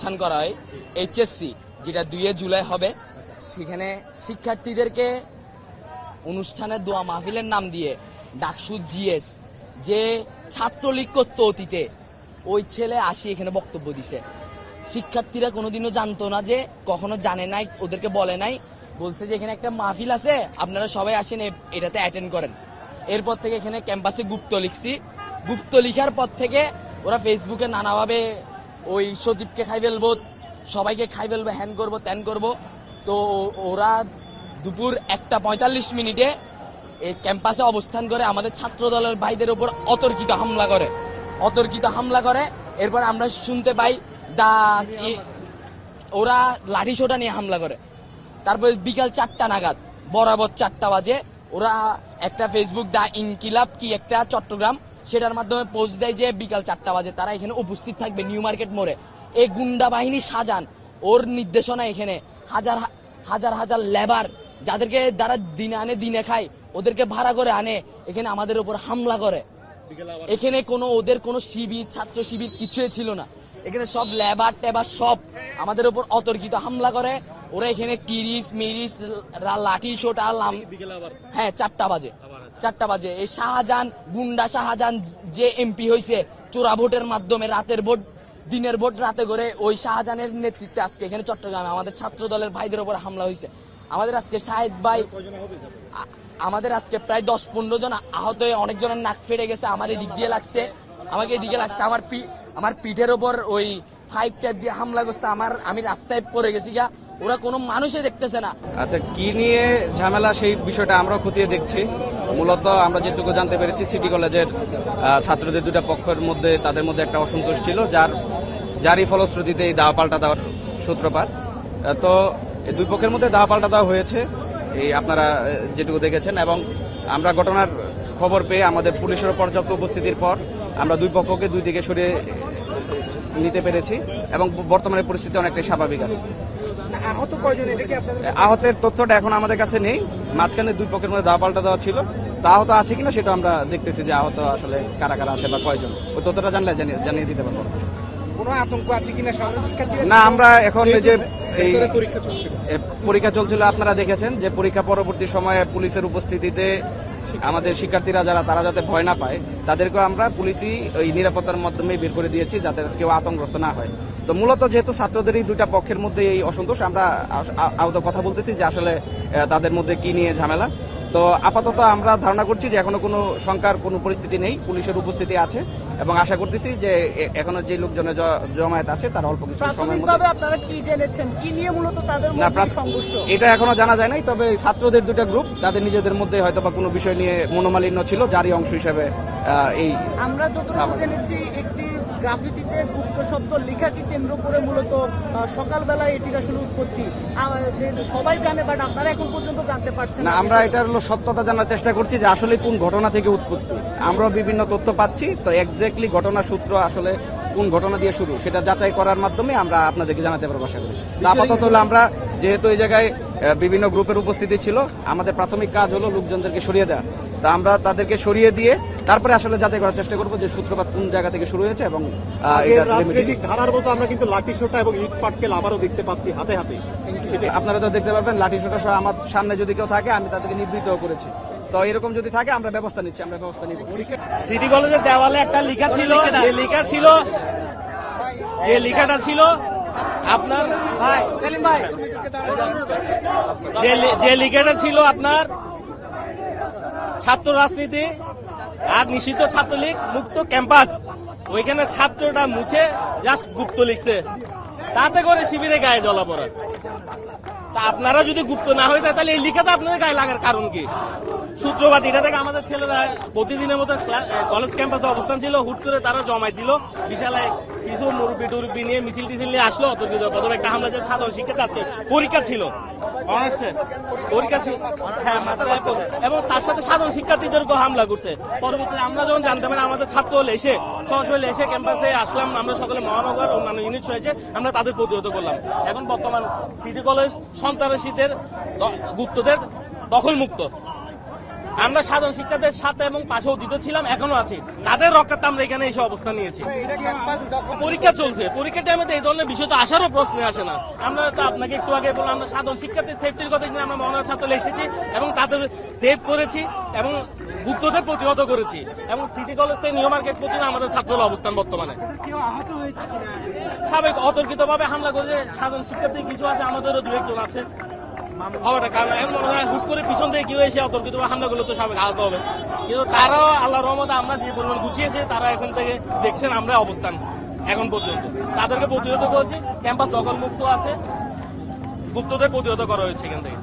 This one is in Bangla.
অনুষ্ঠান করা হয় এইচএসসি, যেটা 2 জুলাই হবে। সেখানে শিক্ষার্থীদেরকে অনুষ্ঠানের দোয়া মাহফিলের নাম দিয়ে ডাকসু জিএস, যে ছাত্রলীগ করত অতীতে, ওই ছেলে আসি এখানে বক্তব্য দিছে। শিক্ষার্থীরা কোনোদিনও জানতো না, যে কখনো জানে নাই, ওদেরকে বলে নাই, বলছে যে এখানে একটা মাহফিল আছে, আপনারা সবাই আসেন এটাতে অ্যাটেন্ড করেন। এরপর থেকে এখানে ক্যাম্পাসে গুপ্ত লিখছি। গুপ্ত লিখার পর থেকে ওরা ফেসবুকে নানাভাবে ওই সজীবকে খাই ফেলবো, সবাইকে খাই ফেলবো, হ্যান করবো ত্যান করবো। তো ওরা দুপুর 1:45 এই ক্যাম্পাসে অবস্থান করে আমাদের ছাত্র দলের ভাইদের উপর অতর্কিত হামলা করে। এরপর আমরা শুনতে পাই ওরা লাঠি সোটা নিয়ে হামলা করে। তারপর বিকাল 4টা নাগাদ, বরাবর 4টা বাজে, ওরা একটা ফেসবুক দা ইনকিলাব কি একটা চট্টগ্রাম, সেটার মাধ্যমে পোস্ট দেয় যে বিকাল 4টা বাজে তারা এখানে উপস্থিত থাকবে নিউ মার্কেট মোড়ে। এই গুন্ডা বাহিনী শাহজাহান, ওর নির্দেশনা এখানে হাজার হাজার লেবার, যাদেরকে দ্বারা দিনে আনে দিনে খায়, ওদেরকে ভাড়া করে আনে, এখানে আমাদের উপর হামলা করে। এখানে ওদের কোনো শিবির, ছাত্র শিবির কিছুই ছিল না। এখানে সব লেবার টেবার সব আমাদের উপর অতর্কিত হামলা করে। ওরা এখানে তিরিশ মিরিশ লাঠি সোটা, হ্যাঁ 4টা বাজে এই শাহজাহান, গুন্ডা শাহজাহান যে এমপি হয়েছে চোরা ভোটের মাধ্যমে, রাতের ভোট দিনের ভোট রাতে করে, ওই শাহজাহানের নেতৃত্বে আজকে এখানে চট্টগ্রামে আমাদের ছাত্র দলের ভাইদের উপর হামলা হয়েছে। আমাদের আজকে শাহেদ ভাই, আমাদের আজকে প্রায় 10-15 জন আহত হয়ে, অনেকজনের নাক ফেটে গেছে। আমার এদিকে লাগছে, আমার পিঠের ওপর ওই 5 ট্যাপ দিয়ে হামলা করছে। আমি রাস্তায় পড়ে গেছি গা, ওরা কোনো মানুষই দেখতেছে না। আচ্ছা, কি নিয়ে ঝামেলা সেই বিষয়টা আমরাও খতিয়ে দেখছি। মূলত আমরা যেটুকু জানতে পেরেছি, সিটি কলেজের ছাত্রদের 2টা পক্ষের মধ্যে তাদের মধ্যে একটা অসন্তোষ ছিল, যারই ফলশ্রুতিতে এই দাওয়া পাল্টা দেওয়ার সূত্রপাত। তো এই 2 পক্ষের মধ্যে দাওয়া পাল্টা দেওয়া হয়েছে, এই আপনারা যেটুকু দেখেছেন। এবং আমরা ঘটনার খবর পেয়ে আমাদের পুলিশের পর্যাপ্ত উপস্থিতির পর আমরা 2 পক্ষকে 2 দিকে সরিয়ে নিতে পেরেছি এবং বর্তমানে পরিস্থিতি অনেকটাই স্বাভাবিক আছে। আহত কয়জন, এটা কি আপনাদের? আহতের তথ্যটা এখন আমাদের কাছে নেই। মাঝখানে 2 পক্ষের মধ্যে দাওয়া পাল্টা দেওয়া ছিল, তা আহত আছে কিনা সেটা আমরা দেখতেছি, যে আহত আসলে কারা কারা আছে বা কয়জন, ওই তথ্যটা জানলে জানিয়ে দিতে পারবো। কোনো আতঙ্ক আছে কিনা শিক্ষার্থীরা? না, আমরা এখন যে এই পরীক্ষা চলছিল, আপনারা দেখেছেন যে পরীক্ষা পরবর্তী সময়ে পুলিশের উপস্থিতিতে আমাদের শিক্ষার্থীরা তারা যাতে ভয় না পায়, তাদেরকে আমরা পুলিশই ওই নিরাপত্তার মাধ্যমে বের করে দিয়েছি, যাতে কেউ আতঙ্কগ্রস্ত না হয়। তো মূলত যেহেতু ছাত্রদেরই 2টা পক্ষের মধ্যে এই অসন্তোষ, আমরা আহত কথা বলতেছি যে আসলে তাদের মধ্যে কি নিয়ে ঝামেলা। তো আপাতত আমরা ধারণা করছি যে এখনো কোনো শঙ্কার কোনো পরিস্থিতি নেই, পুলিশের উপস্থিতি আছে এবং আশা করতেছি যে এখনো যে লোকজনের জমায়েত আছে তারা অল্প কিছু সময়ের মধ্যে। আপনারা কি জেনেছেন কি নিয়ে মূলত তাদের মধ্যে সংঘর্ষ? এটা এখনো জানা যায় নাই, তবে ছাত্রদের 2টা গ্রুপ তাদের নিজেদের মধ্যে হয়তো বা কোনো বিষয় নিয়ে মনোমালিন্য ছিল, যারই অংশ হিসেবে এই। আমরা যতটুকু জেনেছি, একটি গ্রাফিতিতে গুপ্ত শব্দ লেখাকে কেন্দ্র করে মূলত সকালবেলা এটির আসলে উৎপত্তি সবাই জানে, বাট আপনারা এখন পর্যন্ত জানতে পারছেন না। আমরা এটার সত্যতা জানার চেষ্টা করছি যে আসলে কোন ঘটনা থেকে উৎপত্তি। আমরা বিভিন্ন তথ্য পাচ্ছি, তো এক্স্যাক্টলি ঘটনার সূত্র আসলে কোন ঘটনা দিয়ে শুরু সেটা যাচাই করার মাধ্যমে আমরা আপনাদেরকে জানাতে পারবো আশা করি। আপাতত হলো আমরা যেহেতু এই জায়গায় বিভিন্ন গ্রুপের উপস্থিতি ছিল, আমাদের প্রাথমিক কাজ হলো লোকজনদেরকে সরিয়ে দেওয়া। তা আমরা তাদেরকে সরিয়ে দিয়ে তারপরে আসলে যাচাই করার চেষ্টা করবো যে সূত্রপাত কোন জায়গা থেকে শুরু হয়েছে। এবং রাজনৈতিক ধারার মতো আমরা কিন্তু লাঠি সোটা এবং ইট পাটকেল আবারও দেখতে পাচ্ছি হাতে হাতে। আপনারা তো দেখতে পারবেন লাঠি সোটা সহ আমার সামনে যদি কেউ থাকে, আমি তাদেরকে নিবৃত্ত করেছি। তো এরকম যদি থাকে আমরা ব্যবস্থা নিচ্ছি, আমরা ব্যবস্থা নিব। সিটি কলেজের দেওয়ালে একটা লেখা ছিল, যে লেখাটা ছিল আপনার যে লেখাটা ছিল আপনার ছাত্র রাজনীতি আর নিষিদ্ধ ছাত্রলীগ মুক্ত ক্যাম্পাস। ওইখানে ছাত্রটা মুছে জাস্ট গুপ্ত লিখছে, তাতে করে শিবিরে গায়ে জ্বলা পড়া। তা আপনারা যদি গুপ্ত না হইতে, তাহলে এই লেখাটা আপনাদের গায়ে লাগার কারণ কি? সূত্রপাত এটা থেকে আমাদের ছেলেরা প্রতিদিনের মতো কলেজ ক্যাম্পাসে অবস্থান ছিল, হুট করে তারা জমাই দিল, বিশাল কিছু মুরব্বী টুরব্বী নিয়ে মিছিল টিছিল নিয়ে আসলো, অতর্কিত প্রথমে একটা হামলা। সাধারণ শিক্ষার্থী আজকে পরীক্ষা ছিল, অনার্সের পরীক্ষা ছিল, হ্যাঁ, এবং তার সাথে সাধারণ শিক্ষার্থীদেরকেও হামলা করছে। পরবর্তীতে আমরা যখন জানতে পারি, আমাদের ছাত্র হলে এসে সরাসরি এসে ক্যাম্পাসে আসলাম, আমরা সকলে মহানগর অন্যান্য ইউনিট হয়েছে, আমরা তাদের প্রতিহত করলাম। এখন বর্তমান সিটি কলেজ সন্ত্রাসীদের গুপ্তদের দখল মুক্ত। আমরা সাধারণ শিক্ষার্থীদের সাথে এবং পাশে অতীত ছিলাম, এখনো আছি। তাদের রক্ষার্থে আমরা এখানে এসে অবস্থান নিয়েছি। পরীক্ষা চলছে, পরীক্ষার টাইমে তো এই ধরনের বিষয় তো আসারও প্রশ্ন আসে না। আমরা তো আপনাকে একটু আগে বললাম, আমরা সাধারণ শিক্ষার্থীর সেফটির কথা নিয়ে আমরা মহানগর ছাত্র এসেছি এবং তাদের সেভ করেছি এবং গুপ্তদের প্রতিহত করেছি এবং সিটি কলেজ থেকে নিউ মার্কেট পর্যন্ত আমাদের ছাত্ররা অবস্থান বর্তমানে। স্বাভাবিক অতর্কিতভাবে হামলা করে সাধারণ শিক্ষার্থী কিছু আছে, আমাদেরও দু একজন আছে হওয়াটা, কারণ এখন মনে হয় হুট করে পিছন থেকে কেউ এসে অতর্কিতভাবে হামলা করলে তো স্বাভাবিক আহত হবে। কিন্তু তারাও আল্লাহর রহমতে আমরা যে পরিমাণ গুছিয়েছে, তারা এখন থেকে দেখছেন আমরা অবস্থান এখন পর্যন্ত তাদেরকে প্রতিহত করেছি। ক্যাম্পাস দখল মুক্ত আছে, গুপ্তদের প্রতিহত করা হয়েছে এখান থেকে।